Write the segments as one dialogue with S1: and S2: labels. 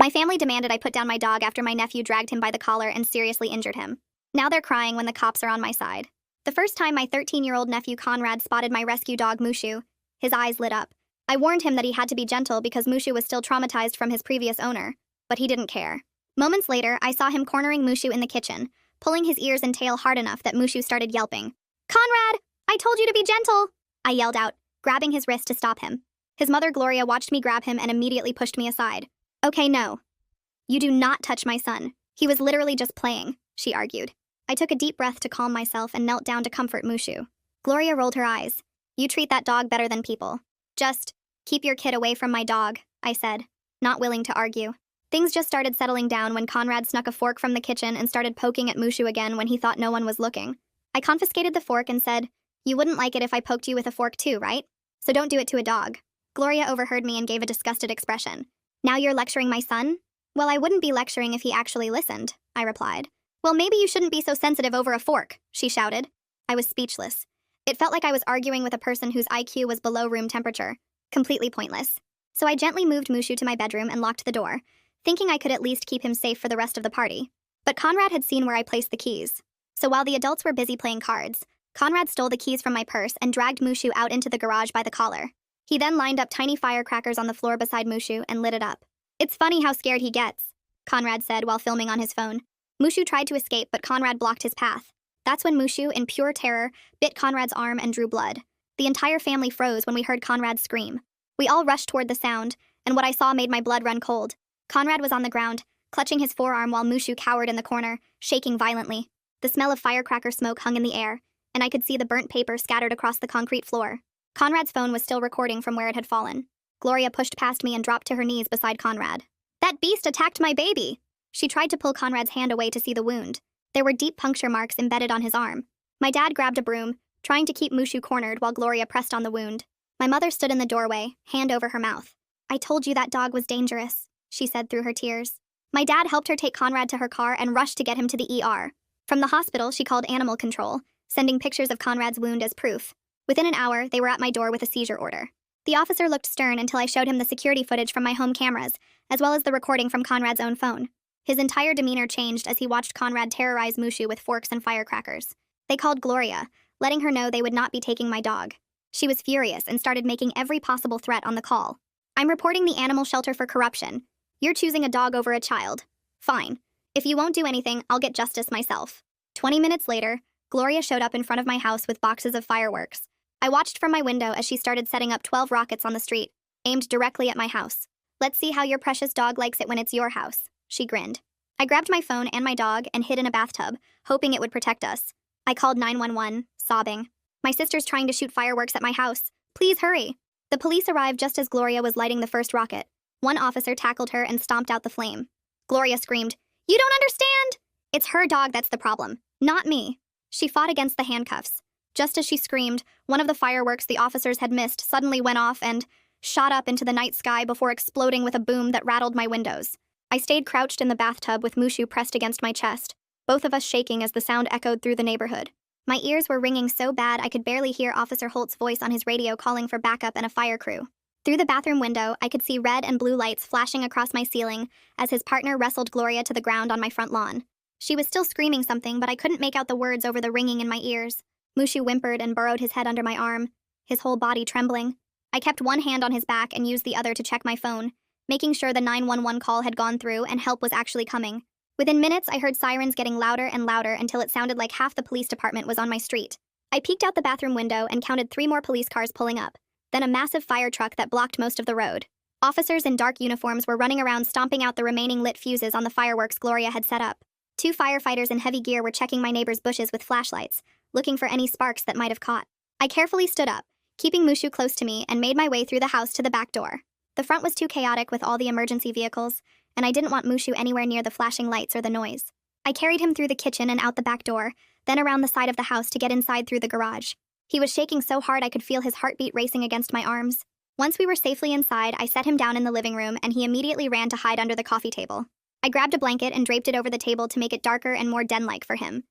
S1: My family demanded I put down my dog after my nephew dragged him by the collar and seriously injured him. Now they're crying when the cops are on my side. The first time my 13-year-old nephew Conrad spotted my rescue dog Mushu, his eyes lit up. I warned him that he had to be gentle because Mushu was still traumatized from his previous owner, but he didn't care. Moments later, I saw him cornering Mushu in the kitchen, pulling his ears and tail hard enough that Mushu started yelping. "Conrad, I told you to be gentle!" I yelled out, grabbing his wrist to stop him. His mother Gloria watched me grab him and immediately pushed me aside. "Okay, no. You do not touch my son. He was literally just playing," she argued. I took a deep breath to calm myself and knelt down to comfort Mushu. Gloria rolled her eyes. "You treat that dog better than people. Just keep your kid away from my dog," I said, not willing to argue. Things just started settling down when Conrad snuck a fork from the kitchen and started poking at Mushu again when he thought no one was looking. I confiscated the fork and said, "You wouldn't like it if I poked you with a fork too, right? So don't do it to a dog." Gloria overheard me and gave a disgusted expression. "Now you're lecturing my son?" "Well, I wouldn't be lecturing if he actually listened," I replied. "Well, maybe you shouldn't be so sensitive over a fork," she shouted. I was speechless. It felt like I was arguing with a person whose IQ was below room temperature. Completely pointless. So I gently moved Mushu to my bedroom and locked the door, thinking I could at least keep him safe for the rest of the party. But Conrad had seen where I placed the keys. So while the adults were busy playing cards, Conrad stole the keys from my purse and dragged Mushu out into the garage by the collar. He then lined up tiny firecrackers on the floor beside Mushu and lit it up. "It's funny how scared he gets," Conrad said while filming on his phone. Mushu tried to escape, but Conrad blocked his path. That's when Mushu, in pure terror, bit Conrad's arm and drew blood. The entire family froze when we heard Conrad scream. We all rushed toward the sound, and what I saw made my blood run cold. Conrad was on the ground, clutching his forearm while Mushu cowered in the corner, shaking violently. The smell of firecracker smoke hung in the air, and I could see the burnt paper scattered across the concrete floor. Conrad's phone was still recording from where it had fallen. Gloria pushed past me and dropped to her knees beside Conrad. "That beast attacked my baby!" She tried to pull Conrad's hand away to see the wound. There were deep puncture marks embedded on his arm. My dad grabbed a broom, trying to keep Mushu cornered while Gloria pressed on the wound. My mother stood in the doorway, hand over her mouth. "I told you that dog was dangerous," she said through her tears. My dad helped her take Conrad to her car and rushed to get him to the ER. From the hospital, she called animal control, sending pictures of Conrad's wound as proof. Within an hour, they were at my door with a seizure order. The officer looked stern until I showed him the security footage from my home cameras, as well as the recording from Conrad's own phone. His entire demeanor changed as he watched Conrad terrorize Mushu with forks and firecrackers. They called Gloria, letting her know they would not be taking my dog. She was furious and started making every possible threat on the call. "I'm reporting the animal shelter for corruption. You're choosing a dog over a child. Fine. If you won't do anything, I'll get justice myself." 20 minutes later, Gloria showed up in front of my house with boxes of fireworks. I watched from my window as she started setting up 12 rockets on the street, aimed directly at my house. "Let's see how your precious dog likes it when it's your house," she grinned. I grabbed my phone and my dog and hid in a bathtub, hoping it would protect us. I called 911, sobbing. "My sister's trying to shoot fireworks at my house. Please hurry." The police arrived just as Gloria was lighting the first rocket. One officer tackled her and stomped out the flame. Gloria screamed, "You don't understand! It's her dog that's the problem, not me." She fought against the handcuffs. Just as she screamed, one of the fireworks the officers had missed suddenly went off and shot up into the night sky before exploding with a boom that rattled my windows. I stayed crouched in the bathtub with Mushu pressed against my chest, both of us shaking as the sound echoed through the neighborhood. My ears were ringing so bad I could barely hear Officer Holt's voice on his radio calling for backup and a fire crew. Through the bathroom window, I could see red and blue lights flashing across my ceiling as his partner wrestled Gloria to the ground on my front lawn. She was still screaming something, but I couldn't make out the words over the ringing in my ears. Mushu whimpered and burrowed his head under my arm, his whole body trembling. I kept one hand on his back and used the other to check my phone, making sure the 911 call had gone through and help was actually coming. Within minutes, I heard sirens getting louder and louder until it sounded like half the police department was on my street. I peeked out the bathroom window and counted 3 more police cars pulling up, then a massive fire truck that blocked most of the road. Officers in dark uniforms were running around stomping out the remaining lit fuses on the fireworks Gloria had set up. 2 firefighters in heavy gear were checking my neighbor's bushes with flashlights, looking for any sparks that might have caught. I carefully stood up, keeping Mushu close to me, and made my way through the house to the back door. The front was too chaotic with all the emergency vehicles, and I didn't want Mushu anywhere near the flashing lights or the noise. I carried him through the kitchen and out the back door, then around the side of the house to get inside through the garage. He was shaking so hard I could feel his heartbeat racing against my arms. Once we were safely inside, I set him down in the living room, and he immediately ran to hide under the coffee table. I grabbed a blanket and draped it over the table to make it darker and more den-like for him.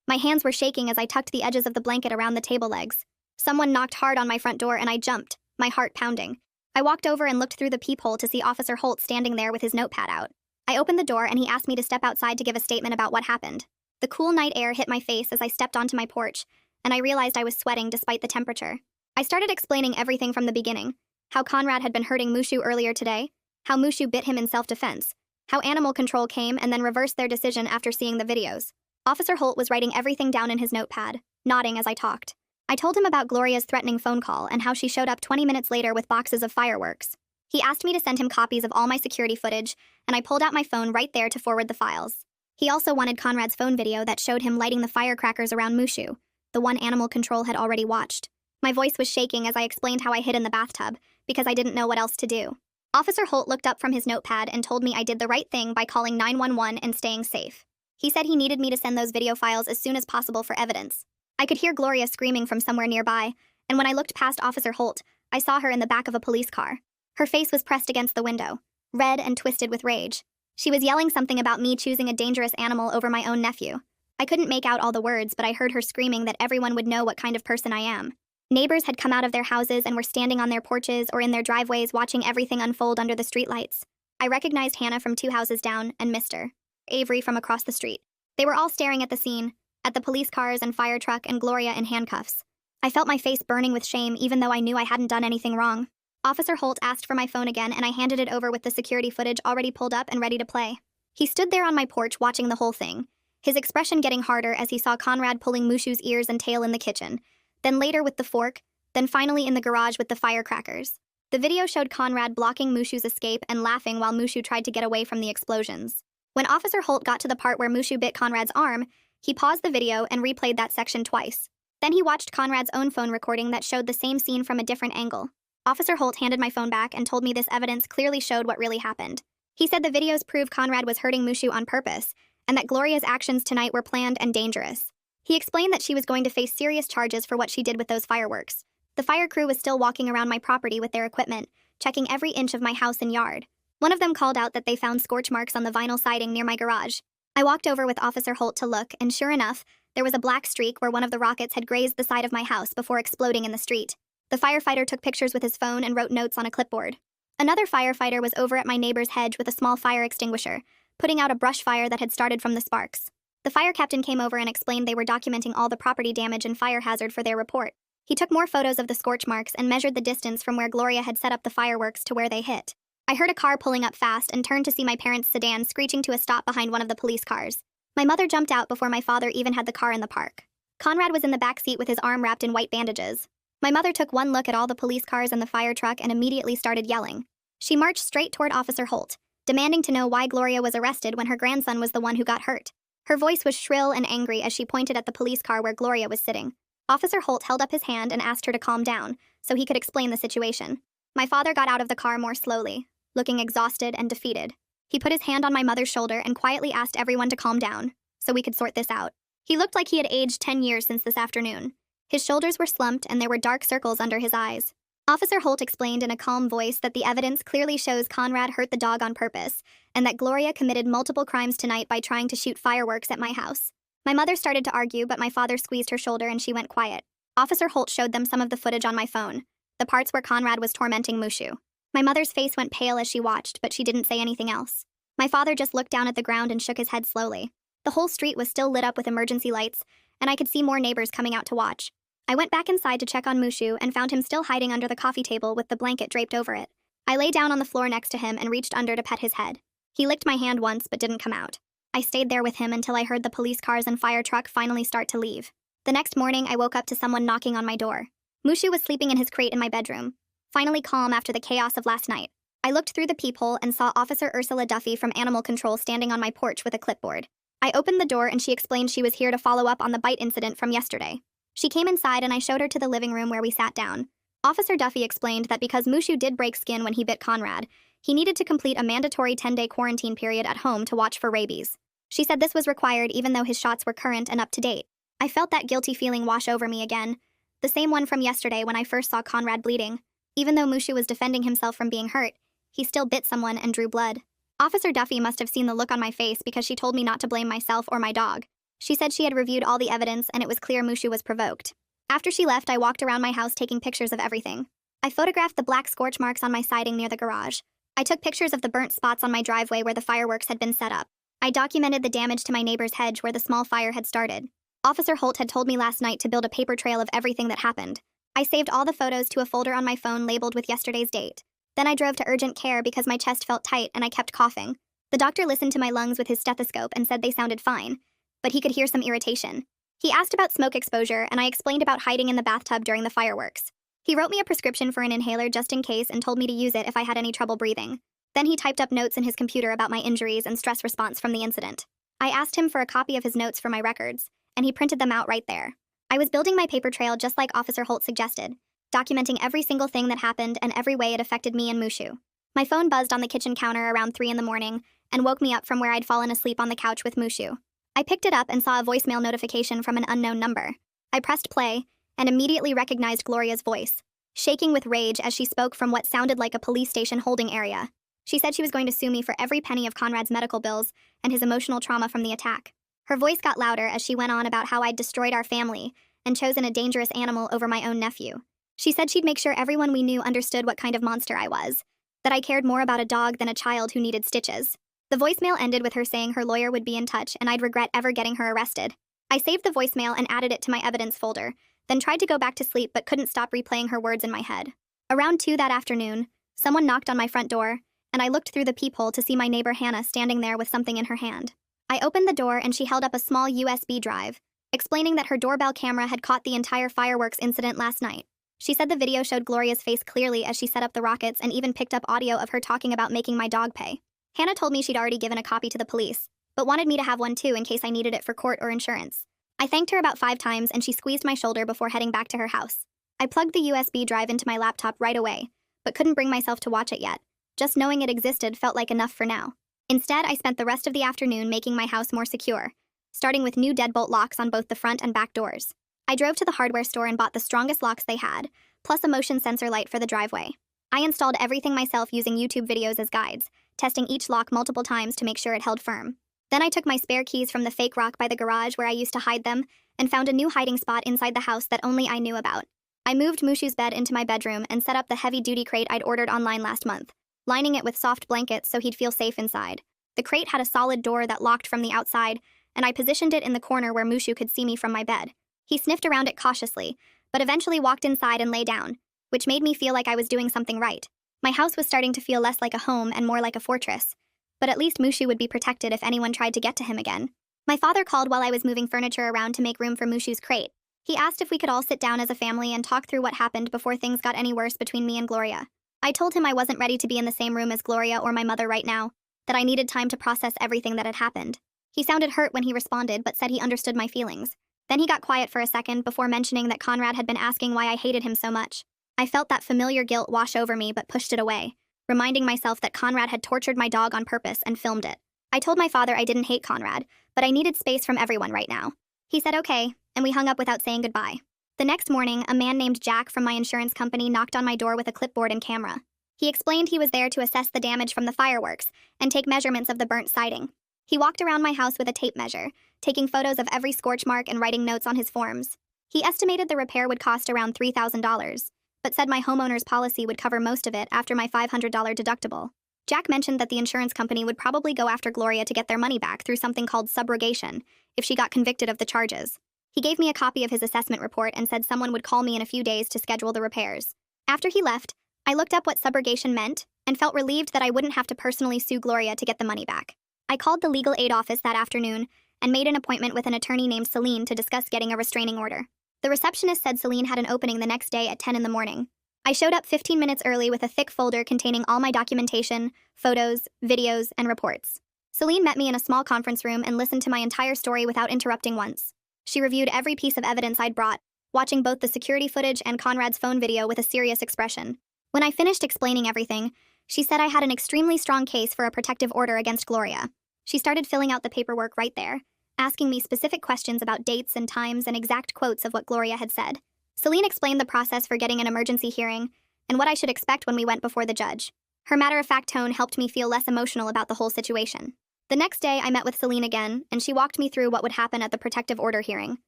S1: My hands were shaking as I tucked the edges of the blanket around the table legs. Someone knocked hard on my front door and I jumped, my heart pounding. I walked over and looked through the peephole to see Officer Holt standing there with his notepad out. I opened the door and he asked me to step outside to give a statement about what happened. The cool night air hit my face as I stepped onto my porch, and I realized I was sweating despite the temperature. I started explaining everything from the beginning. How Conrad had been hurting Mushu earlier today, how Mushu bit him in self-defense, how animal control came and then reversed their decision after seeing the videos. Officer Holt was writing everything down in his notepad, nodding as I talked. I told him about Gloria's threatening phone call and how she showed up 20 minutes later with boxes of fireworks. He asked me to send him copies of all my security footage, and I pulled out my phone right there to forward the files. He also wanted Conrad's phone video that showed him lighting the firecrackers around Mushu, the one animal control had already watched. My voice was shaking as I explained how I hid in the bathtub, because I didn't know what else to do. Officer Holt looked up from his notepad and told me I did the right thing by calling 911 and staying safe. He said he needed me to send those video files as soon as possible for evidence. I could hear Gloria screaming from somewhere nearby, and when I looked past Officer Holt, I saw her in the back of a police car. Her face was pressed against the window, red and twisted with rage. She was yelling something about me choosing a dangerous animal over my own nephew. I couldn't make out all the words, but I heard her screaming that everyone would know what kind of person I am. Neighbors had come out of their houses and were standing on their porches or in their driveways watching everything unfold under the streetlights. I recognized Hannah from 2 houses down and Mr. Avery from across the street. They were all staring at the scene, at the police cars and fire truck and Gloria in handcuffs. I felt my face burning with shame even though I knew I hadn't done anything wrong. Officer Holt asked for my phone again and I handed it over with the security footage already pulled up and ready to play. He stood there on my porch watching the whole thing, his expression getting harder as he saw Conrad pulling Mushu's ears and tail in the kitchen, then later with the fork, then finally in the garage with the firecrackers. The video showed Conrad blocking Mushu's escape and laughing while Mushu tried to get away from the explosions. When Officer Holt got to the part where Mushu bit Conrad's arm, he paused the video and replayed that section twice. Then he watched Conrad's own phone recording that showed the same scene from a different angle. Officer Holt handed my phone back and told me this evidence clearly showed what really happened. He said the videos prove Conrad was hurting Mushu on purpose, and that Gloria's actions tonight were planned and dangerous. He explained that she was going to face serious charges for what she did with those fireworks. The fire crew was still walking around my property with their equipment, checking every inch of my house and yard. One of them called out that they found scorch marks on the vinyl siding near my garage. I walked over with Officer Holt to look, and sure enough, there was a black streak where one of the rockets had grazed the side of my house before exploding in the street. The firefighter took pictures with his phone and wrote notes on a clipboard. Another firefighter was over at my neighbor's hedge with a small fire extinguisher, putting out a brush fire that had started from the sparks. The fire captain came over and explained they were documenting all the property damage and fire hazard for their report. He took more photos of the scorch marks and measured the distance from where Gloria had set up the fireworks to where they hit. I heard a car pulling up fast and turned to see my parents' sedan screeching to a stop behind one of the police cars. My mother jumped out before my father even had the car in the park. Conrad was in the back seat with his arm wrapped in white bandages. My mother took one look at all the police cars and the fire truck and immediately started yelling. She marched straight toward Officer Holt, demanding to know why Gloria was arrested when her grandson was the one who got hurt. Her voice was shrill and angry as she pointed at the police car where Gloria was sitting. Officer Holt held up his hand and asked her to calm down, so he could explain the situation. My father got out of the car more slowly, looking exhausted and defeated. He put his hand on my mother's shoulder and quietly asked everyone to calm down, so we could sort this out. He looked like he had aged 10 years since this afternoon. His shoulders were slumped and there were dark circles under his eyes. Officer Holt explained in a calm voice that the evidence clearly shows Conrad hurt the dog on purpose, and that Gloria committed multiple crimes tonight by trying to shoot fireworks at my house. My mother started to argue, but my father squeezed her shoulder and she went quiet. Officer Holt showed them some of the footage on my phone, the parts where Conrad was tormenting Mushu. My mother's face went pale as she watched, but she didn't say anything else. My father just looked down at the ground and shook his head slowly. The whole street was still lit up with emergency lights, and I could see more neighbors coming out to watch. I went back inside to check on Mushu and found him still hiding under the coffee table with the blanket draped over it. I lay down on the floor next to him and reached under to pet his head. He licked my hand once but didn't come out. I stayed there with him until I heard the police cars and fire truck finally start to leave. The next morning, I woke up to someone knocking on my door. Mushu was sleeping in his crate in my bedroom, finally calm after the chaos of last night. I looked through the peephole and saw Officer Ursula Duffy from Animal Control standing on my porch with a clipboard. I opened the door and she explained she was here to follow up on the bite incident from yesterday. She came inside and I showed her to the living room where we sat down. Officer Duffy explained that because Mushu did break skin when he bit Conrad, he needed to complete a mandatory 10-day quarantine period at home to watch for rabies. She said this was required even though his shots were current and up to date. I felt that guilty feeling wash over me again, the same one from yesterday when I first saw Conrad bleeding. Even though Mushu was defending himself from being hurt, he still bit someone and drew blood. Officer Duffy must have seen the look on my face because she told me not to blame myself or my dog. She said she had reviewed all the evidence and it was clear Mushu was provoked. After she left, I walked around my house taking pictures of everything. I photographed the black scorch marks on my siding near the garage. I took pictures of the burnt spots on my driveway where the fireworks had been set up. I documented the damage to my neighbor's hedge where the small fire had started. Officer Holt had told me last night to build a paper trail of everything that happened. I saved all the photos to a folder on my phone labeled with yesterday's date. Then I drove to urgent care because my chest felt tight and I kept coughing. The doctor listened to my lungs with his stethoscope and said they sounded fine, but he could hear some irritation. He asked about smoke exposure and I explained about hiding in the bathtub during the fireworks. He wrote me a prescription for an inhaler just in case and told me to use it if I had any trouble breathing. Then he typed up notes in his computer about my injuries and stress response from the incident. I asked him for a copy of his notes for my records, and he printed them out right there. I was building my paper trail just like Officer Holt suggested, documenting every single thing that happened and every way it affected me and Mushu. My phone buzzed on the kitchen counter around 3 in the morning and woke me up from where I'd fallen asleep on the couch with Mushu. I picked it up and saw a voicemail notification from an unknown number. I pressed play and immediately recognized Gloria's voice, shaking with rage as she spoke from what sounded like a police station holding area. She said she was going to sue me for every penny of Conrad's medical bills and his emotional trauma from the attack. Her voice got louder as she went on about how I'd destroyed our family and chosen a dangerous animal over my own nephew. She said she'd make sure everyone we knew understood what kind of monster I was, that I cared more about a dog than a child who needed stitches. The voicemail ended with her saying her lawyer would be in touch and I'd regret ever getting her arrested. I saved the voicemail and added it to my evidence folder, then tried to go back to sleep but couldn't stop replaying her words in my head. Around 2 that afternoon, someone knocked on my front door, and I looked through the peephole to see my neighbor Hannah standing there with something in her hand. I opened the door and she held up a small USB drive, explaining that her doorbell camera had caught the entire fireworks incident last night. She said the video showed Gloria's face clearly as she set up the rockets and even picked up audio of her talking about making my dog pay. Hannah told me she'd already given a copy to the police, but wanted me to have one too in case I needed it for court or insurance. I thanked her about 5 times and she squeezed my shoulder before heading back to her house. I plugged the USB drive into my laptop right away, but couldn't bring myself to watch it yet. Just knowing it existed felt like enough for now. Instead, I spent the rest of the afternoon making my house more secure, starting with new deadbolt locks on both the front and back doors. I drove to the hardware store and bought the strongest locks they had, plus a motion sensor light for the driveway. I installed everything myself using YouTube videos as guides, testing each lock multiple times to make sure it held firm. Then I took my spare keys from the fake rock by the garage where I used to hide them and found a new hiding spot inside the house that only I knew about. I moved Mushu's bed into my bedroom and set up the heavy-duty crate I'd ordered online last month, lining it with soft blankets so he'd feel safe inside. The crate had a solid door that locked from the outside, and I positioned it in the corner where Mushu could see me from my bed. He sniffed around it cautiously, but eventually walked inside and lay down, which made me feel like I was doing something right. My house was starting to feel less like a home and more like a fortress, but at least Mushu would be protected if anyone tried to get to him again. My father called while I was moving furniture around to make room for Mushu's crate. He asked if we could all sit down as a family and talk through what happened before things got any worse between me and Gloria. I told him I wasn't ready to be in the same room as Gloria or my mother right now, that I needed time to process everything that had happened. He sounded hurt when he responded, but said he understood my feelings. Then he got quiet for a second before mentioning that Conrad had been asking why I hated him so much. I felt that familiar guilt wash over me but pushed it away, reminding myself that Conrad had tortured my dog on purpose and filmed it. I told my father I didn't hate Conrad, but I needed space from everyone right now. He said okay, and we hung up without saying goodbye. The next morning, a man named Jack from my insurance company knocked on my door with a clipboard and camera. He explained he was there to assess the damage from the fireworks and take measurements of the burnt siding. He walked around my house with a tape measure, taking photos of every scorch mark and writing notes on his forms. He estimated the repair would cost around $3,000, but said my homeowner's policy would cover most of it after my $500 deductible. Jack mentioned that the insurance company would probably go after Gloria to get their money back through something called subrogation if she got convicted of the charges. He gave me a copy of his assessment report and said someone would call me in a few days to schedule the repairs. After he left, I looked up what subrogation meant and felt relieved that I wouldn't have to personally sue Gloria to get the money back. I called the legal aid office that afternoon and made an appointment with an attorney named Celine to discuss getting a restraining order. The receptionist said Celine had an opening the next day at 10 in the morning. I showed up 15 minutes early with a thick folder containing all my documentation, photos, videos, and reports. Celine met me in a small conference room and listened to my entire story without interrupting once. She reviewed every piece of evidence I'd brought, watching both the security footage and Conrad's phone video with a serious expression. When I finished explaining everything, she said I had an extremely strong case for a protective order against Gloria. She started filling out the paperwork right there, asking me specific questions about dates and times and exact quotes of what Gloria had said. Celine explained the process for getting an emergency hearing and what I should expect when we went before the judge. Her matter-of-fact tone helped me feel less emotional about the whole situation. The next day, I met with Celine again, and she walked me through what would happen at the protective order hearing.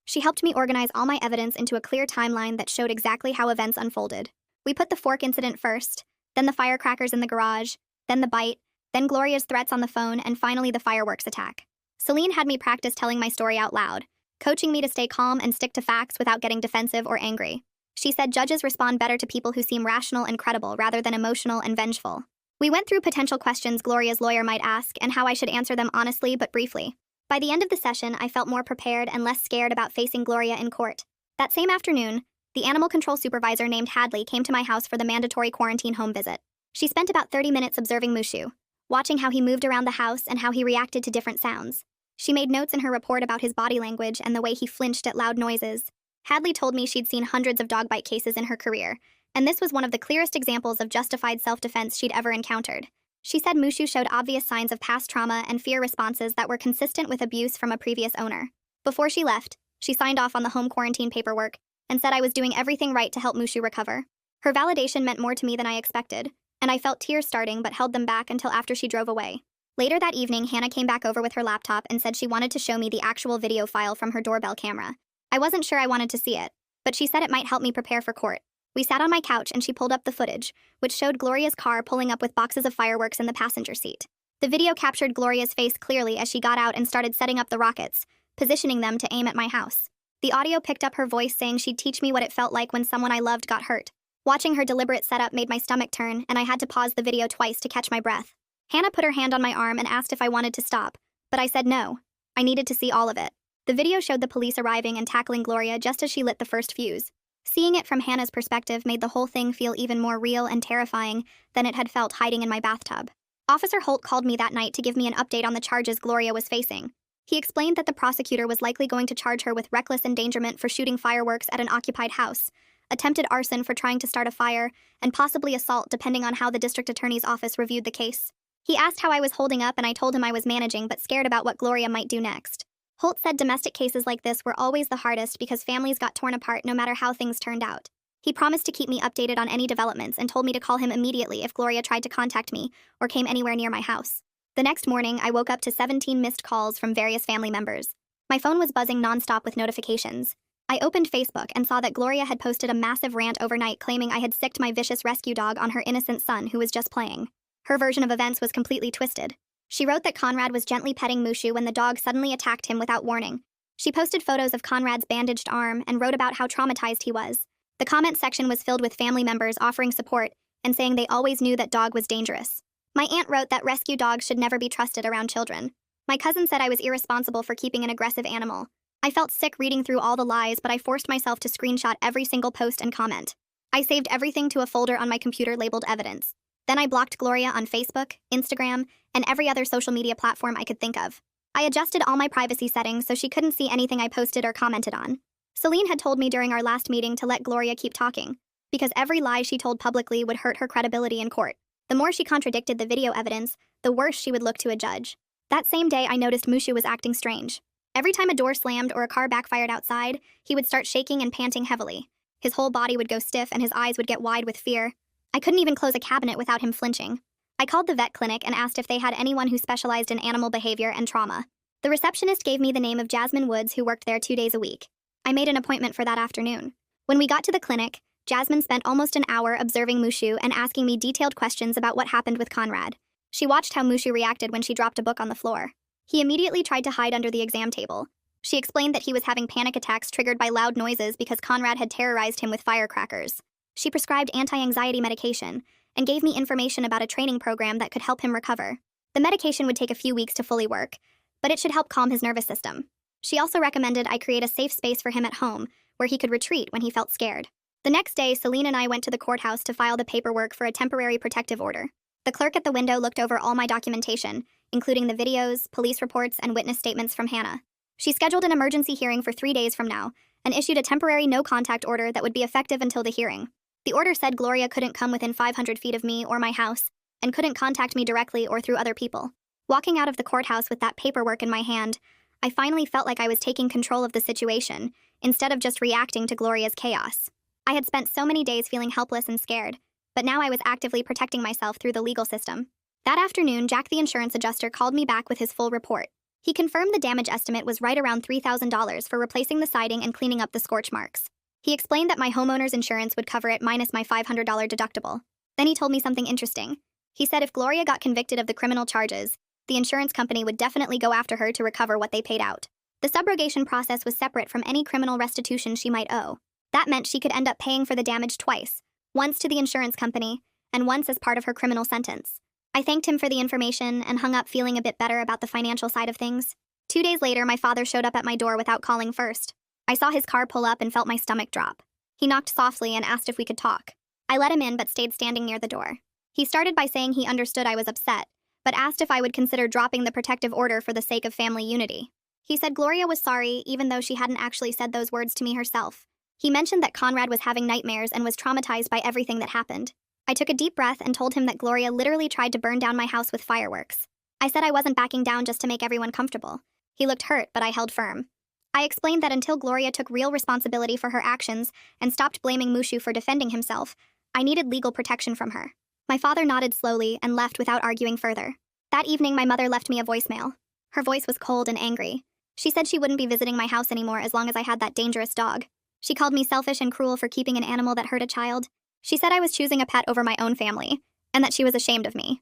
S1: She helped me organize all my evidence into a clear timeline that showed exactly how events unfolded. We put the fork incident first, then the firecrackers in the garage, then the bite, then Gloria's threats on the phone, and finally the fireworks attack. Celine had me practice telling my story out loud, coaching me to stay calm and stick to facts without getting defensive or angry. She said judges respond better to people who seem rational and credible rather than emotional and vengeful. We went through potential questions Gloria's lawyer might ask and how I should answer them honestly but briefly. By the end of the session, I felt more prepared and less scared about facing Gloria in court. That same afternoon, the animal control supervisor named Hadley came to my house for the mandatory quarantine home visit. She spent about 30 minutes observing Mushu, watching how he moved around the house and how he reacted to different sounds. She made notes in her report about his body language and the way he flinched at loud noises. Hadley told me she'd seen hundreds of dog bite cases in her career, and this was one of the clearest examples of justified self-defense she'd ever encountered. She said Mushu showed obvious signs of past trauma and fear responses that were consistent with abuse from a previous owner. Before she left, she signed off on the home quarantine paperwork and said I was doing everything right to help Mushu recover. Her validation meant more to me than I expected, and I felt tears starting but held them back until after she drove away. Later that evening, Hannah came back over with her laptop and said she wanted to show me the actual video file from her doorbell camera. I wasn't sure I wanted to see it, but she said it might help me prepare for court. We sat on my couch and she pulled up the footage, which showed Gloria's car pulling up with boxes of fireworks in the passenger seat. The video captured Gloria's face clearly as she got out and started setting up the rockets, positioning them to aim at my house. The audio picked up her voice saying she'd teach me what it felt like when someone I loved got hurt. Watching her deliberate setup made my stomach turn, and I had to pause the video twice to catch my breath. Hannah put her hand on my arm and asked if I wanted to stop, but I said no. I needed to see all of it. The video showed the police arriving and tackling Gloria just as she lit the first fuse. Seeing it from Hannah's perspective made the whole thing feel even more real and terrifying than it had felt hiding in my bathtub. Officer Holt called me that night to give me an update on the charges Gloria was facing. He explained that the prosecutor was likely going to charge her with reckless endangerment for shooting fireworks at an occupied house, attempted arson for trying to start a fire, and possibly assault depending on how the district attorney's office reviewed the case. He asked how I was holding up and I told him I was managing but scared about what Gloria might do next. Holt said domestic cases like this were always the hardest because families got torn apart no matter how things turned out. He promised to keep me updated on any developments and told me to call him immediately if Gloria tried to contact me or came anywhere near my house. The next morning, I woke up to 17 missed calls from various family members. My phone was buzzing nonstop with notifications. I opened Facebook and saw that Gloria had posted a massive rant overnight claiming I had sicked my vicious rescue dog on her innocent son who was just playing. Her version of events was completely twisted. She wrote that Conrad was gently petting Mushu when the dog suddenly attacked him without warning. She posted photos of Conrad's bandaged arm and wrote about how traumatized he was. The comment section was filled with family members offering support and saying they always knew that dog was dangerous. My aunt wrote that rescue dogs should never be trusted around children. My cousin said I was irresponsible for keeping an aggressive animal. I felt sick reading through all the lies, but I forced myself to screenshot every single post and comment. I saved everything to a folder on my computer labeled evidence. Then I blocked Gloria on Facebook, Instagram, and every other social media platform I could think of. I adjusted all my privacy settings so she couldn't see anything I posted or commented on. Celine had told me during our last meeting to let Gloria keep talking, because every lie she told publicly would hurt her credibility in court. The more she contradicted the video evidence, the worse she would look to a judge. That same day, I noticed Mushu was acting strange. Every time a door slammed or a car backfired outside, he would start shaking and panting heavily. His whole body would go stiff and his eyes would get wide with fear. I couldn't even close a cabinet without him flinching. I called the vet clinic and asked if they had anyone who specialized in animal behavior and trauma. The receptionist gave me the name of Jasmine Woods, who worked there 2 days a week. I made an appointment for that afternoon. When we got to the clinic, Jasmine spent almost an hour observing Mushu and asking me detailed questions about what happened with Conrad. She watched how Mushu reacted when she dropped a book on the floor. He immediately tried to hide under the exam table. She explained that he was having panic attacks triggered by loud noises because Conrad had terrorized him with firecrackers. She prescribed anti-anxiety medication and gave me information about a training program that could help him recover. The medication would take a few weeks to fully work, but it should help calm his nervous system. She also recommended I create a safe space for him at home where he could retreat when he felt scared. The next day, Celine and I went to the courthouse to file the paperwork for a temporary protective order. The clerk at the window looked over all my documentation, including the videos, police reports, and witness statements from Hannah. She scheduled an emergency hearing for 3 days from now and issued a temporary no-contact order that would be effective until the hearing. The order said Gloria couldn't come within 500 feet of me or my house and couldn't contact me directly or through other people. Walking out of the courthouse with that paperwork in my hand, I finally felt like I was taking control of the situation instead of just reacting to Gloria's chaos. I had spent so many days feeling helpless and scared, but now I was actively protecting myself through the legal system. That afternoon, Jack the insurance adjuster called me back with his full report. He confirmed the damage estimate was right around $3,000 for replacing the siding and cleaning up the scorch marks. He explained that my homeowner's insurance would cover it minus my $500 deductible. Then he told me something interesting. He said if Gloria got convicted of the criminal charges, the insurance company would definitely go after her to recover what they paid out. The subrogation process was separate from any criminal restitution she might owe. That meant she could end up paying for the damage twice, once to the insurance company, and once as part of her criminal sentence. I thanked him for the information and hung up feeling a bit better about the financial side of things. 2 days later, my father showed up at my door without calling first. I saw his car pull up and felt my stomach drop. He knocked softly and asked if we could talk. I let him in but stayed standing near the door. He started by saying he understood I was upset, but asked if I would consider dropping the protective order for the sake of family unity. He said Gloria was sorry, even though she hadn't actually said those words to me herself. He mentioned that Conrad was having nightmares and was traumatized by everything that happened. I took a deep breath and told him that Gloria literally tried to burn down my house with fireworks. I said I wasn't backing down just to make everyone comfortable. He looked hurt, but I held firm. I explained that until Gloria took real responsibility for her actions and stopped blaming Mushu for defending himself, I needed legal protection from her. My father nodded slowly and left without arguing further. That evening, my mother left me a voicemail. Her voice was cold and angry. She said she wouldn't be visiting my house anymore as long as I had that dangerous dog. She called me selfish and cruel for keeping an animal that hurt a child. She said I was choosing a pet over my own family, and that she was ashamed of me.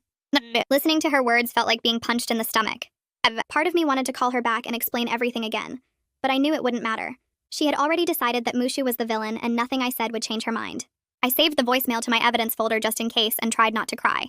S1: Listening to her words felt like being punched in the stomach. Part of me wanted to call her back and explain everything again, but I knew it wouldn't matter. She had already decided that Mushu was the villain and nothing I said would change her mind. I saved the voicemail to my evidence folder just in case and tried not to cry.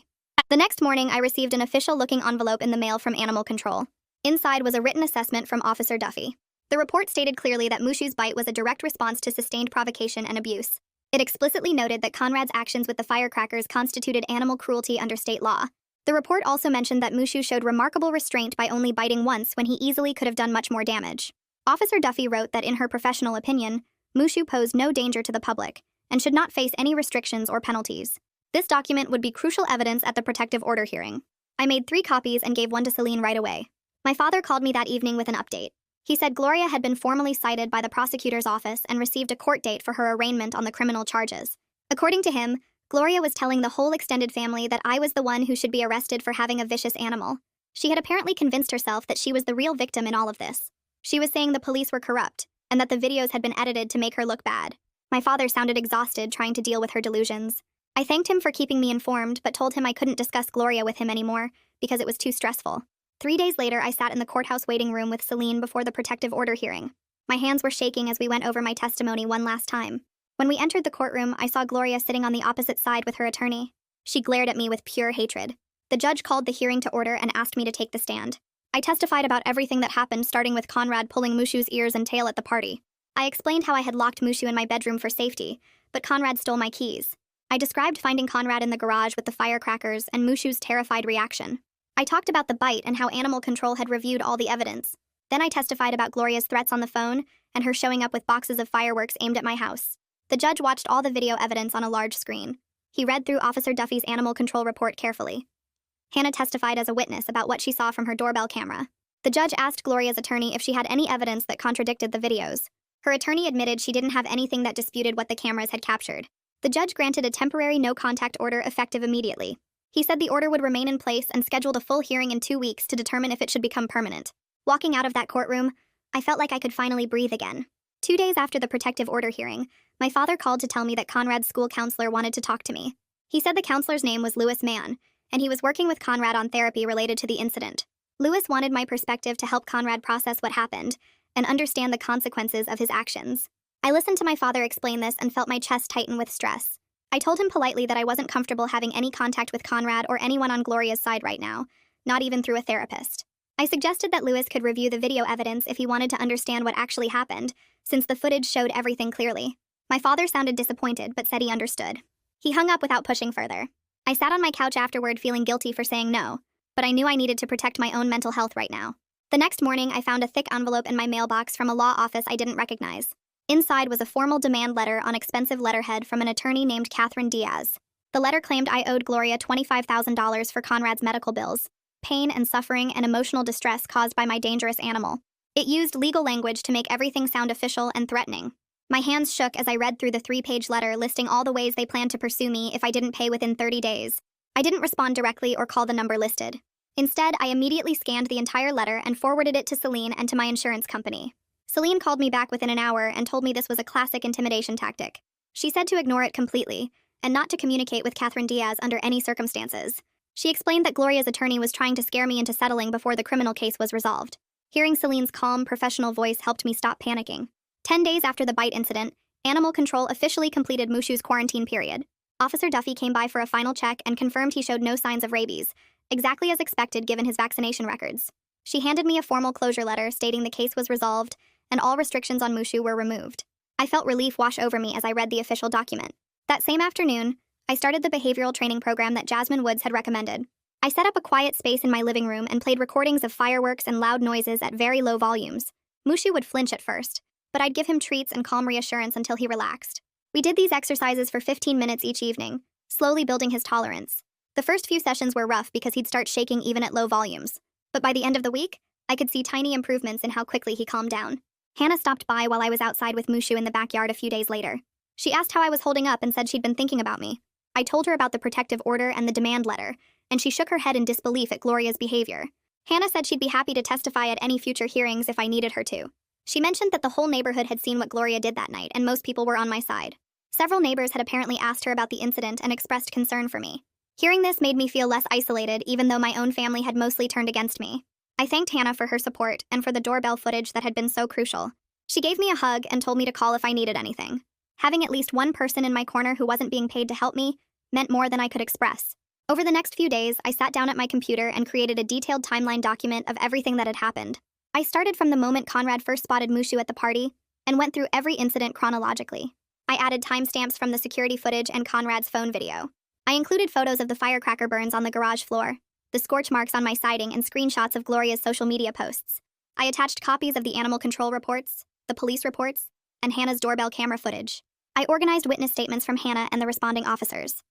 S1: The next morning, I received an official-looking envelope in the mail from Animal Control. Inside was a written assessment from Officer Duffy. The report stated clearly that Mushu's bite was a direct response to sustained provocation and abuse. It explicitly noted that Conrad's actions with the firecrackers constituted animal cruelty under state law. The report also mentioned that Mushu showed remarkable restraint by only biting once when he easily could have done much more damage. Officer Duffy wrote that in her professional opinion, Mushu posed no danger to the public and should not face any restrictions or penalties. This document would be crucial evidence at the protective order hearing. I made 3 copies and gave one to Celine right away. My father called me that evening with an update. He said Gloria had been formally cited by the prosecutor's office and received a court date for her arraignment on the criminal charges. According to him, Gloria was telling the whole extended family that I was the one who should be arrested for having a vicious animal. She had apparently convinced herself that she was the real victim in all of this. She was saying the police were corrupt, and that the videos had been edited to make her look bad. My father sounded exhausted trying to deal with her delusions. I thanked him for keeping me informed, but told him I couldn't discuss Gloria with him anymore because it was too stressful. 3 days later, I sat in the courthouse waiting room with Celine before the protective order hearing. My hands were shaking as we went over my testimony one last time. When we entered the courtroom, I saw Gloria sitting on the opposite side with her attorney. She glared at me with pure hatred. The judge called the hearing to order and asked me to take the stand. I testified about everything that happened, starting with Conrad pulling Mushu's ears and tail at the party. I explained how I had locked Mushu in my bedroom for safety, but Conrad stole my keys. I described finding Conrad in the garage with the firecrackers and Mushu's terrified reaction. I talked about the bite and how Animal Control had reviewed all the evidence. Then I testified about Gloria's threats on the phone and her showing up with boxes of fireworks aimed at my house. The judge watched all the video evidence on a large screen. He read through Officer Duffy's Animal Control report carefully. Hannah testified as a witness about what she saw from her doorbell camera. The judge asked Gloria's attorney if she had any evidence that contradicted the videos. Her attorney admitted she didn't have anything that disputed what the cameras had captured. The judge granted a temporary no-contact order effective immediately. He said the order would remain in place and scheduled a full hearing in 2 weeks to determine if it should become permanent. Walking out of that courtroom, I felt like I could finally breathe again. 2 days after the protective order hearing, my father called to tell me that Conrad's school counselor wanted to talk to me. He said the counselor's name was Louis Mann, and he was working with Conrad on therapy related to the incident. Louis wanted my perspective to help Conrad process what happened and understand the consequences of his actions. I listened to my father explain this and felt my chest tighten with stress. I told him politely that I wasn't comfortable having any contact with Conrad or anyone on Gloria's side right now, not even through a therapist. I suggested that Louis could review the video evidence if he wanted to understand what actually happened, since the footage showed everything clearly. My father sounded disappointed, but said he understood. He hung up without pushing further. I sat on my couch afterward feeling guilty for saying no, but I knew I needed to protect my own mental health right now. The next morning, I found a thick envelope in my mailbox from a law office I didn't recognize. Inside was a formal demand letter on expensive letterhead from an attorney named Catherine Diaz. The letter claimed I owed Gloria $25,000 for Conrad's medical bills, pain and suffering and emotional distress caused by my dangerous animal. It used legal language to make everything sound official and threatening. My hands shook as I read through the 3-page letter listing all the ways they planned to pursue me if I didn't pay within 30 days. I didn't respond directly or call the number listed. Instead, I immediately scanned the entire letter and forwarded it to Celine and to my insurance company. Celine called me back within an hour and told me this was a classic intimidation tactic. She said to ignore it completely, and not to communicate with Catherine Diaz under any circumstances. She explained that Gloria's attorney was trying to scare me into settling before the criminal case was resolved. Hearing Celine's calm, professional voice helped me stop panicking. 10 days after the bite incident, Animal Control officially completed Mushu's quarantine period. Officer Duffy came by for a final check and confirmed he showed no signs of rabies, exactly as expected given his vaccination records. She handed me a formal closure letter stating the case was resolved and all restrictions on Mushu were removed. I felt relief wash over me as I read the official document. That same afternoon, I started the behavioral training program that Jasmine Woods had recommended. I set up a quiet space in my living room and played recordings of fireworks and loud noises at very low volumes. Mushu would flinch at first, but I'd give him treats and calm reassurance until he relaxed. We did these exercises for 15 minutes each evening, slowly building his tolerance. The first few sessions were rough because he'd start shaking even at low volumes. But by the end of the week, I could see tiny improvements in how quickly he calmed down. Hannah stopped by while I was outside with Mushu in the backyard a few days later. She asked how I was holding up and said she'd been thinking about me. I told her about the protective order and the demand letter, and she shook her head in disbelief at Gloria's behavior. Hannah said she'd be happy to testify at any future hearings if I needed her to. She mentioned that the whole neighborhood had seen what Gloria did that night, and most people were on my side. Several neighbors had apparently asked her about the incident and expressed concern for me. Hearing this made me feel less isolated, even though my own family had mostly turned against me. I thanked Hannah for her support and for the doorbell footage that had been so crucial. She gave me a hug and told me to call if I needed anything. Having at least one person in my corner who wasn't being paid to help me meant more than I could express. Over the next few days, I sat down at my computer and created a detailed timeline document of everything that had happened. I started from the moment Conrad first spotted Mushu at the party and went through every incident chronologically. I added timestamps from the security footage and Conrad's phone video. I included photos of the firecracker burns on the garage floor, the scorch marks on my siding, and screenshots of Gloria's social media posts. I attached copies of the animal control reports, the police reports, and Hannah's doorbell camera footage. I organized witness statements from Hannah and the responding officers.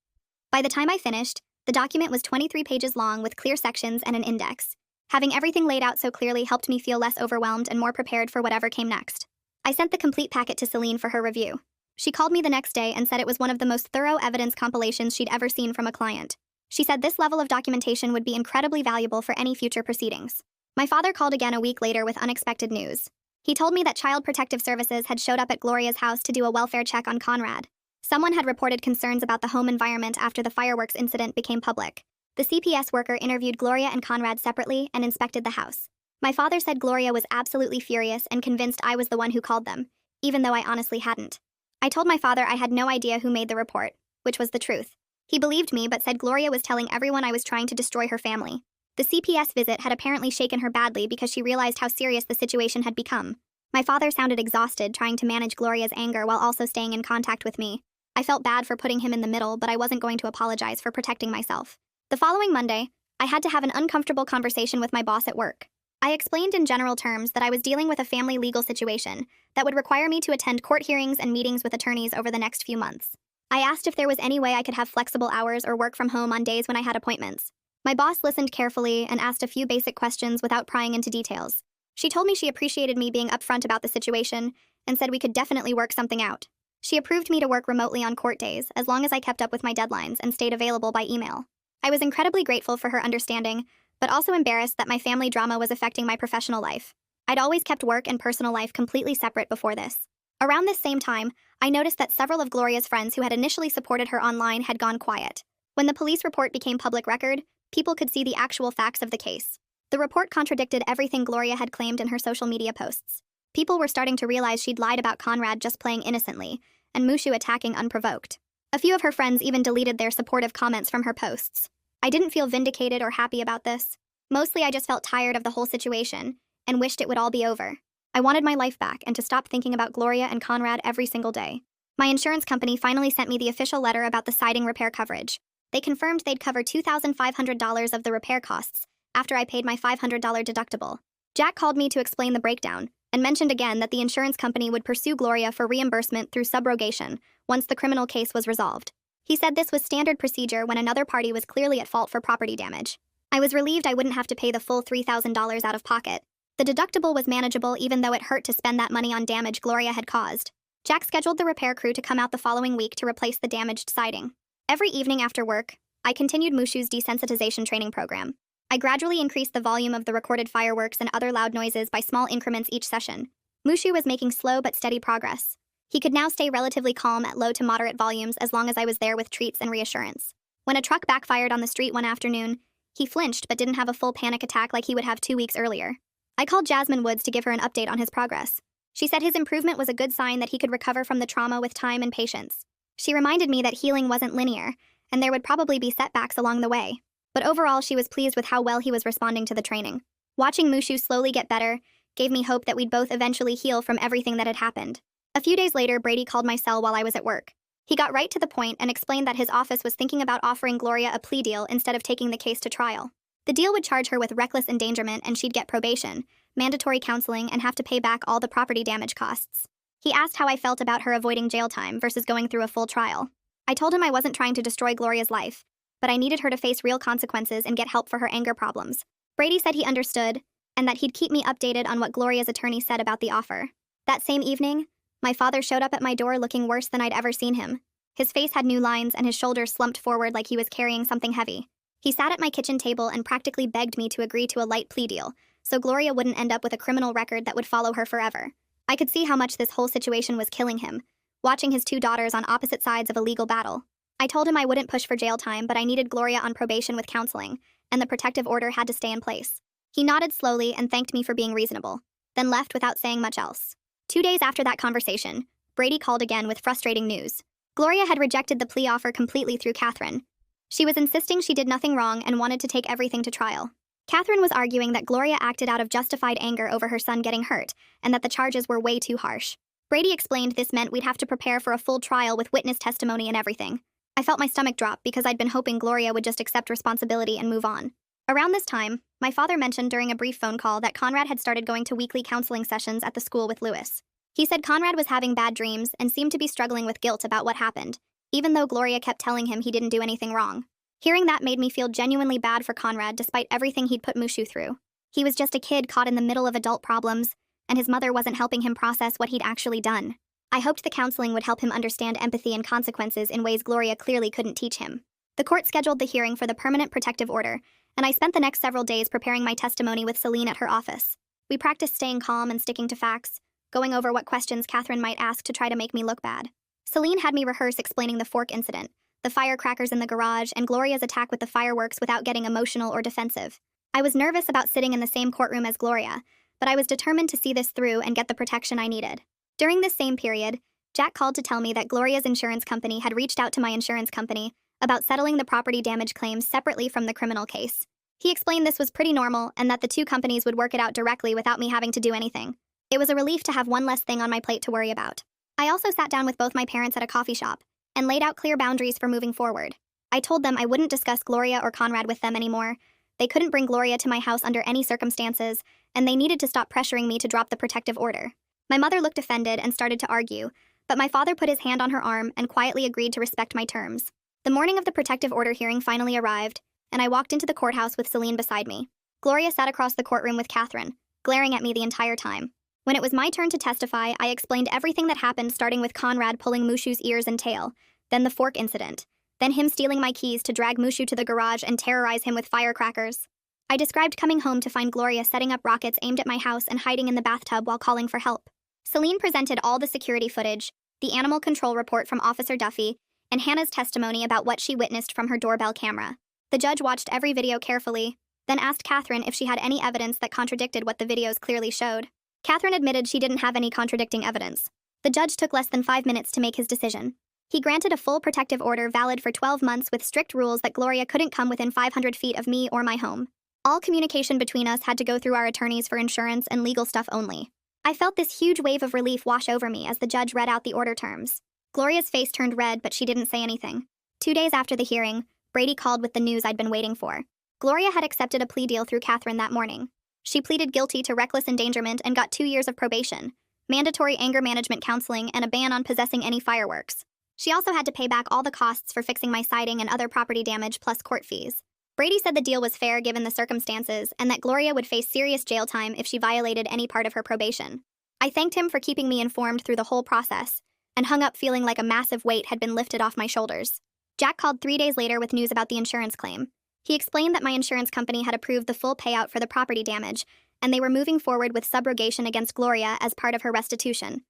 S1: By the time I finished, the document was 23 pages long with clear sections and an index. Having everything laid out so clearly helped me feel less overwhelmed and more prepared for whatever came next. I sent the complete packet to Celine for her review. She called me the next day and said it was one of the most thorough evidence compilations she'd ever seen from a client. She said this level of documentation would be incredibly valuable for any future proceedings. My father called again a week later with unexpected news. He told me that Child Protective Services had showed up at Gloria's house to do a welfare check on Conrad. Someone had reported concerns about the home environment after the fireworks incident became public. The CPS worker interviewed Gloria and Conrad separately and inspected the house. My father said Gloria was absolutely furious and convinced I was the one who called them, even though I honestly hadn't. I told my father I had no idea who made the report, which was the truth. He believed me but said Gloria was telling everyone I was trying to destroy her family. The CPS visit had apparently shaken her badly because she realized how serious the situation had become. My father sounded exhausted trying to manage Gloria's anger while also staying in contact with me. I felt bad for putting him in the middle, but I wasn't going to apologize for protecting myself. The following Monday, I had to have an uncomfortable conversation with my boss at work. I explained in general terms that I was dealing with a family legal situation that would require me to attend court hearings and meetings with attorneys over the next few months. I asked if there was any way I could have flexible hours or work from home on days when I had appointments. My boss listened carefully and asked a few basic questions without prying into details. She told me she appreciated me being upfront about the situation and said we could definitely work something out. She approved me to work remotely on court days as long as I kept up with my deadlines and stayed available by email. I was incredibly grateful for her understanding, but also embarrassed that my family drama was affecting my professional life. I'd always kept work and personal life completely separate before this. Around this same time, I noticed that several of Gloria's friends who had initially supported her online had gone quiet. When the police report became public record, people could see the actual facts of the case. The report contradicted everything Gloria had claimed in her social media posts. People were starting to realize she'd lied about Conrad just playing innocently, and Mushu attacking unprovoked. A few of her friends even deleted their supportive comments from her posts. I didn't feel vindicated or happy about this. Mostly I just felt tired of the whole situation and wished it would all be over. I wanted my life back and to stop thinking about Gloria and Conrad every single day. My insurance company finally sent me the official letter about the siding repair coverage. They confirmed they'd cover $2,500 of the repair costs after I paid my $500 deductible. Jack called me to explain the breakdown and mentioned again that the insurance company would pursue Gloria for reimbursement through subrogation once the criminal case was resolved. He said this was standard procedure when another party was clearly at fault for property damage. I was relieved I wouldn't have to pay the full $3,000 out of pocket. The deductible was manageable even though it hurt to spend that money on damage Gloria had caused. Jack scheduled the repair crew to come out the following week to replace the damaged siding. Every evening after work, I continued Mushu's desensitization training program. I gradually increased the volume of the recorded fireworks and other loud noises by small increments each session. Mushu was making slow but steady progress. He could now stay relatively calm at low to moderate volumes as long as I was there with treats and reassurance. When a truck backfired on the street one afternoon, he flinched but didn't have a full panic attack like he would have 2 weeks earlier. I called Jasmine Woods to give her an update on his progress. She said his improvement was a good sign that he could recover from the trauma with time and patience. She reminded me that healing wasn't linear, and there would probably be setbacks along the way. But overall, she was pleased with how well he was responding to the training. Watching Mushu slowly get better gave me hope that we'd both eventually heal from everything that had happened. A few days later, Brady called my cell while I was at work. He got right to the point and explained that his office was thinking about offering Gloria a plea deal instead of taking the case to trial. The deal would charge her with reckless endangerment and she'd get probation, mandatory counseling, and have to pay back all the property damage costs. He asked how I felt about her avoiding jail time versus going through a full trial. I told him I wasn't trying to destroy Gloria's life, but I needed her to face real consequences and get help for her anger problems. Brady said he understood, and that he'd keep me updated on what Gloria's attorney said about the offer. That same evening, my father showed up at my door looking worse than I'd ever seen him. His face had new lines and his shoulders slumped forward like he was carrying something heavy. He sat at my kitchen table and practically begged me to agree to a light plea deal, so Gloria wouldn't end up with a criminal record that would follow her forever. I could see how much this whole situation was killing him, watching his 2 daughters on opposite sides of a legal battle. I told him I wouldn't push for jail time, but I needed Gloria on probation with counseling, and the protective order had to stay in place. He nodded slowly and thanked me for being reasonable, then left without saying much else. 2 days after that conversation, Brady called again with frustrating news. Gloria had rejected the plea offer completely through Catherine. She was insisting she did nothing wrong and wanted to take everything to trial. Catherine was arguing that Gloria acted out of justified anger over her son getting hurt, and that the charges were way too harsh. Brady explained this meant we'd have to prepare for a full trial with witness testimony and everything. I felt my stomach drop because I'd been hoping Gloria would just accept responsibility and move on. Around this time, my father mentioned during a brief phone call that Conrad had started going to weekly counseling sessions at the school with Lewis. He said Conrad was having bad dreams and seemed to be struggling with guilt about what happened, even though Gloria kept telling him he didn't do anything wrong. Hearing that made me feel genuinely bad for Conrad despite everything he'd put Mushu through. He was just a kid caught in the middle of adult problems, and his mother wasn't helping him process what he'd actually done. I hoped the counseling would help him understand empathy and consequences in ways Gloria clearly couldn't teach him. The court scheduled the hearing for the permanent protective order, and I spent the next several days preparing my testimony with Celine at her office. We practiced staying calm and sticking to facts, going over what questions Catherine might ask to try to make me look bad. Celine had me rehearse explaining the fork incident, the firecrackers in the garage, and Gloria's attack with the fireworks without getting emotional or defensive. I was nervous about sitting in the same courtroom as Gloria, but I was determined to see this through and get the protection I needed. During this same period, Jack called to tell me that Gloria's insurance company had reached out to my insurance company about settling the property damage claims separately from the criminal case. He explained this was pretty normal and that the 2 companies would work it out directly without me having to do anything. It was a relief to have one less thing on my plate to worry about. I also sat down with both my parents at a coffee shop and laid out clear boundaries for moving forward. I told them I wouldn't discuss Gloria or Conrad with them anymore. They couldn't bring Gloria to my house under any circumstances, and they needed to stop pressuring me to drop the protective order. My mother looked offended and started to argue, but my father put his hand on her arm and quietly agreed to respect my terms. The morning of the protective order hearing finally arrived, and I walked into the courthouse with Celine beside me. Gloria sat across the courtroom with Catherine, glaring at me the entire time. When it was my turn to testify, I explained everything that happened, starting with Conrad pulling Mushu's ears and tail, then the fork incident, then him stealing my keys to drag Mushu to the garage and terrorize him with firecrackers. I described coming home to find Gloria setting up rockets aimed at my house and hiding in the bathtub while calling for help. Celine presented all the security footage, the animal control report from Officer Duffy, and Hannah's testimony about what she witnessed from her doorbell camera. The judge watched every video carefully, then asked Catherine if she had any evidence that contradicted what the videos clearly showed. Catherine admitted she didn't have any contradicting evidence. The judge took less than 5 minutes to make his decision. He granted a full protective order valid for 12 months with strict rules that Gloria couldn't come within 500 feet of me or my home. All communication between us had to go through our attorneys for insurance and legal stuff only. I felt this huge wave of relief wash over me as the judge read out the order terms. Gloria's face turned red, but she didn't say anything. 2 days after the hearing, Brady called with the news I'd been waiting for. Gloria had accepted a plea deal through Catherine that morning. She pleaded guilty to reckless endangerment and got 2 years of probation, mandatory anger management counseling, and a ban on possessing any fireworks. She also had to pay back all the costs for fixing my siding and other property damage plus court fees. Brady said the deal was fair given the circumstances and that Gloria would face serious jail time if she violated any part of her probation. I thanked him for keeping me informed through the whole process and hung up feeling like a massive weight had been lifted off my shoulders. Jack called 3 days later with news about the insurance claim. He explained that my insurance company had approved the full payout for the property damage and they were moving forward with subrogation against Gloria as part of her restitution.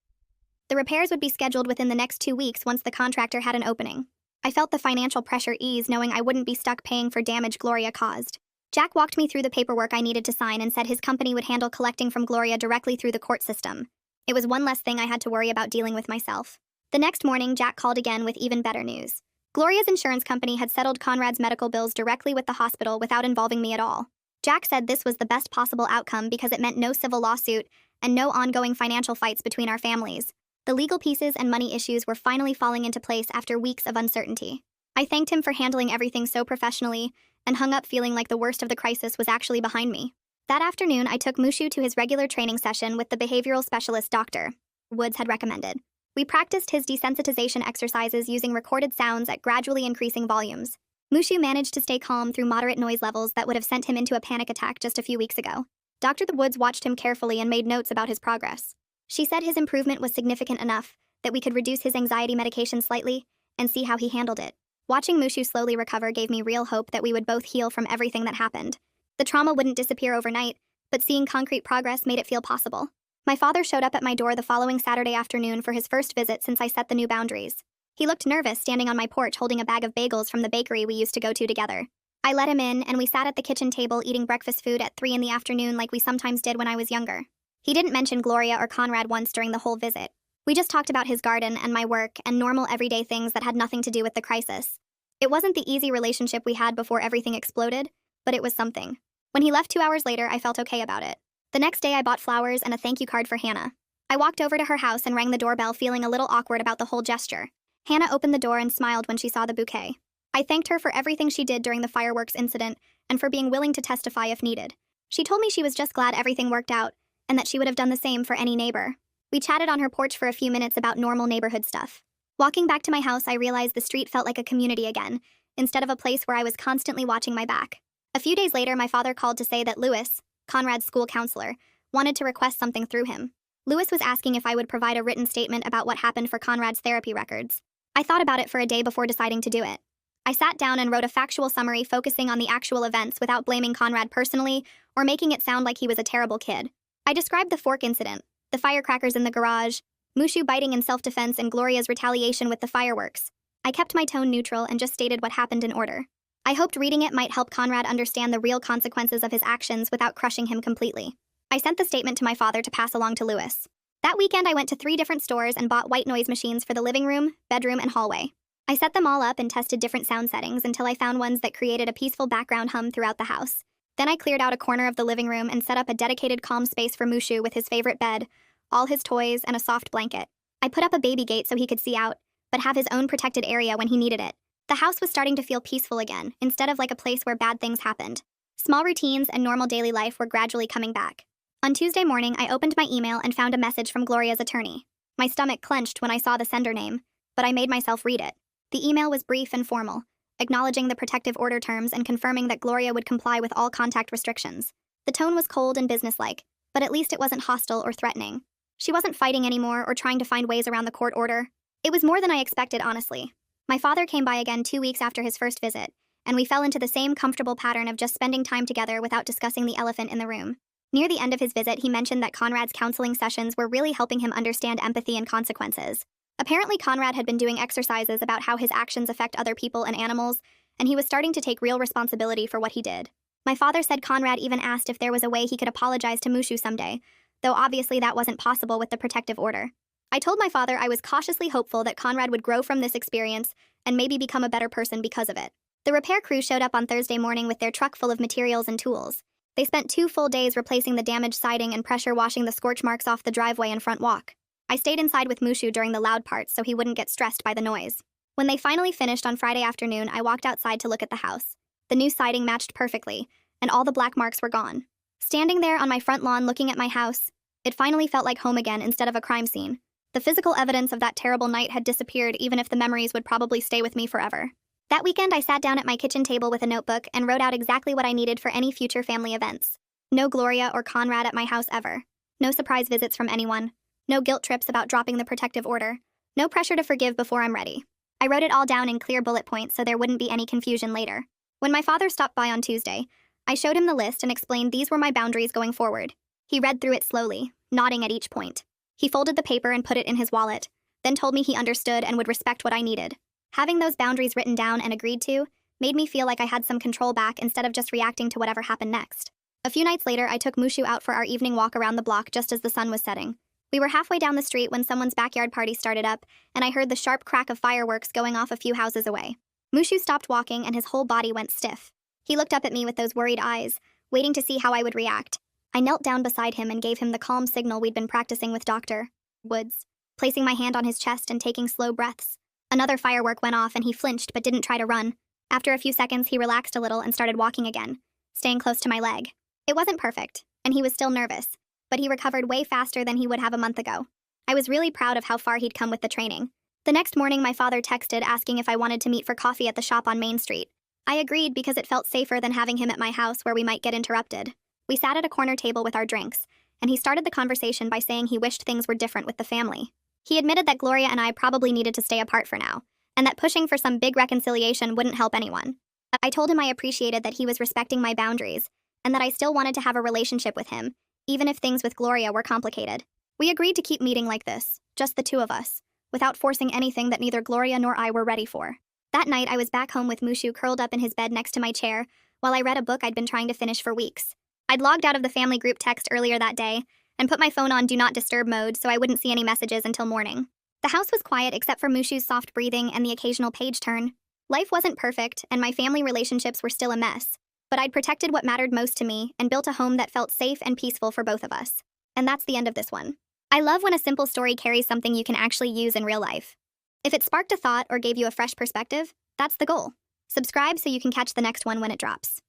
S1: The repairs would be scheduled within the next 2 weeks once the contractor had an opening. I felt the financial pressure ease knowing I wouldn't be stuck paying for damage Gloria caused. Jack walked me through the paperwork I needed to sign and said his company would handle collecting from Gloria directly through the court system. It was one less thing I had to worry about dealing with myself. The next morning, Jack called again with even better news. Gloria's insurance company had settled Conrad's medical bills directly with the hospital without involving me at all. Jack said this was the best possible outcome because it meant no civil lawsuit and no ongoing financial fights between our families. The legal pieces and money issues were finally falling into place after weeks of uncertainty. I thanked him for handling everything so professionally and hung up feeling like the worst of the crisis was actually behind me. That afternoon, I took Mushu to his regular training session with the behavioral specialist Dr. Woods had recommended. We practiced his desensitization exercises using recorded sounds at gradually increasing volumes. Mushu managed to stay calm through moderate noise levels that would have sent him into a panic attack just a few weeks ago. Dr. Woods watched him carefully and made notes about his progress. She said his improvement was significant enough that we could reduce his anxiety medication slightly and see how he handled it. Watching Mushu slowly recover gave me real hope that we would both heal from everything that happened. The trauma wouldn't disappear overnight, but seeing concrete progress made it feel possible. My father showed up at my door the following Saturday afternoon for his first visit since I set the new boundaries. He looked nervous standing on my porch holding a bag of bagels from the bakery we used to go to together. I let him in, and we sat at the kitchen table eating breakfast food at 3 in the afternoon like we sometimes did when I was younger. He didn't mention Gloria or Conrad once during the whole visit. We just talked about his garden and my work and normal everyday things that had nothing to do with the crisis. It wasn't the easy relationship we had before everything exploded, but it was something. When he left 2 hours later, I felt okay about it. The next day, I bought flowers and a thank you card for Hannah. I walked over to her house and rang the doorbell, feeling a little awkward about the whole gesture. Hannah opened the door and smiled when she saw the bouquet. I thanked her for everything she did during the fireworks incident and for being willing to testify if needed. She told me she was just glad everything worked out and that she would have done the same for any neighbor. We chatted on her porch for a few minutes about normal neighborhood stuff. Walking back to my house, I realized the street felt like a community again, instead of a place where I was constantly watching my back. A few days later, my father called to say that Lewis, Conrad's school counselor, wanted to request something through him. Lewis was asking if I would provide a written statement about what happened for Conrad's therapy records. I thought about it for a day before deciding to do it. I sat down and wrote a factual summary focusing on the actual events without blaming Conrad personally or making it sound like he was a terrible kid. I described the fork incident, the firecrackers in the garage, Mushu biting in self-defense, and Gloria's retaliation with the fireworks. I kept my tone neutral and just stated what happened in order. I hoped reading it might help Conrad understand the real consequences of his actions without crushing him completely. I sent the statement to my father to pass along to Lewis. That weekend, I went to 3 different stores and bought white noise machines for the living room, bedroom, and hallway. I set them all up and tested different sound settings until I found ones that created a peaceful background hum throughout the house. Then I cleared out a corner of the living room and set up a dedicated calm space for Mushu with his favorite bed, all his toys, and a soft blanket. I put up a baby gate so he could see out, but have his own protected area when he needed it. The house was starting to feel peaceful again, instead of like a place where bad things happened. Small routines and normal daily life were gradually coming back. On Tuesday morning, I opened my email and found a message from Gloria's attorney. My stomach clenched when I saw the sender name, but I made myself read it. The email was brief and formal, acknowledging the protective order terms and confirming that Gloria would comply with all contact restrictions. The tone was cold and businesslike, but at least it wasn't hostile or threatening. She wasn't fighting anymore or trying to find ways around the court order. It was more than I expected, honestly. My father came by again 2 weeks after his first visit, and we fell into the same comfortable pattern of just spending time together without discussing the elephant in the room. Near the end of his visit, he mentioned that Conrad's counseling sessions were really helping him understand empathy and consequences. Apparently, Conrad had been doing exercises about how his actions affect other people and animals, and he was starting to take real responsibility for what he did. My father said Conrad even asked if there was a way he could apologize to Mushu someday, though obviously that wasn't possible with the protective order. I told my father I was cautiously hopeful that Conrad would grow from this experience and maybe become a better person because of it. The repair crew showed up on Thursday morning with their truck full of materials and tools. They spent 2 full days replacing the damaged siding and pressure washing the scorch marks off the driveway and front walk. I stayed inside with Mushu during the loud parts so he wouldn't get stressed by the noise. When they finally finished on Friday afternoon, I walked outside to look at the house. The new siding matched perfectly, and all the black marks were gone. Standing there on my front lawn looking at my house, it finally felt like home again instead of a crime scene. The physical evidence of that terrible night had disappeared, even if the memories would probably stay with me forever. That weekend, I sat down at my kitchen table with a notebook and wrote out exactly what I needed for any future family events. No Gloria or Conrad at my house ever. No surprise visits from anyone. No guilt trips about dropping the protective order. No pressure to forgive before I'm ready. I wrote it all down in clear bullet points so there wouldn't be any confusion later. When my father stopped by on Tuesday, I showed him the list and explained these were my boundaries going forward. He read through it slowly, nodding at each point. He folded the paper and put it in his wallet, then told me he understood and would respect what I needed. Having those boundaries written down and agreed to made me feel like I had some control back instead of just reacting to whatever happened next. A few nights later, I took Mushu out for our evening walk around the block just as the sun was setting. We were halfway down the street when someone's backyard party started up, and I heard the sharp crack of fireworks going off a few houses away. Mushu stopped walking and his whole body went stiff. He looked up at me with those worried eyes, waiting to see how I would react. I knelt down beside him and gave him the calm signal we'd been practicing with Dr. Woods, placing my hand on his chest and taking slow breaths. Another firework went off and he flinched but didn't try to run. After a few seconds, he relaxed a little and started walking again, staying close to my leg. It wasn't perfect, and he was still nervous, but he recovered way faster than he would have a month ago. I was really proud of how far he'd come with the training. The next morning, my father texted asking if I wanted to meet for coffee at the shop on Main Street. I agreed because it felt safer than having him at my house where we might get interrupted. We sat at a corner table with our drinks, and he started the conversation by saying he wished things were different with the family. He admitted that Gloria and I probably needed to stay apart for now, and that pushing for some big reconciliation wouldn't help anyone. I told him I appreciated that he was respecting my boundaries, and that I still wanted to have a relationship with him, even if things with Gloria were complicated. We agreed to keep meeting like this, just the two of us, without forcing anything that neither Gloria nor I were ready for. That night, I was back home with Mushu curled up in his bed next to my chair, while I read a book I'd been trying to finish for weeks. I'd logged out of the family group text earlier that day, and put my phone on Do Not Disturb mode so I wouldn't see any messages until morning. The house was quiet except for Mushu's soft breathing and the occasional page turn. Life wasn't perfect, and my family relationships were still a mess, but I'd protected what mattered most to me and built a home that felt safe and peaceful for both of us. And that's the end of this one. I love when a simple story carries something you can actually use in real life. If it sparked a thought or gave you a fresh perspective, that's the goal. Subscribe so you can catch the next one when it drops.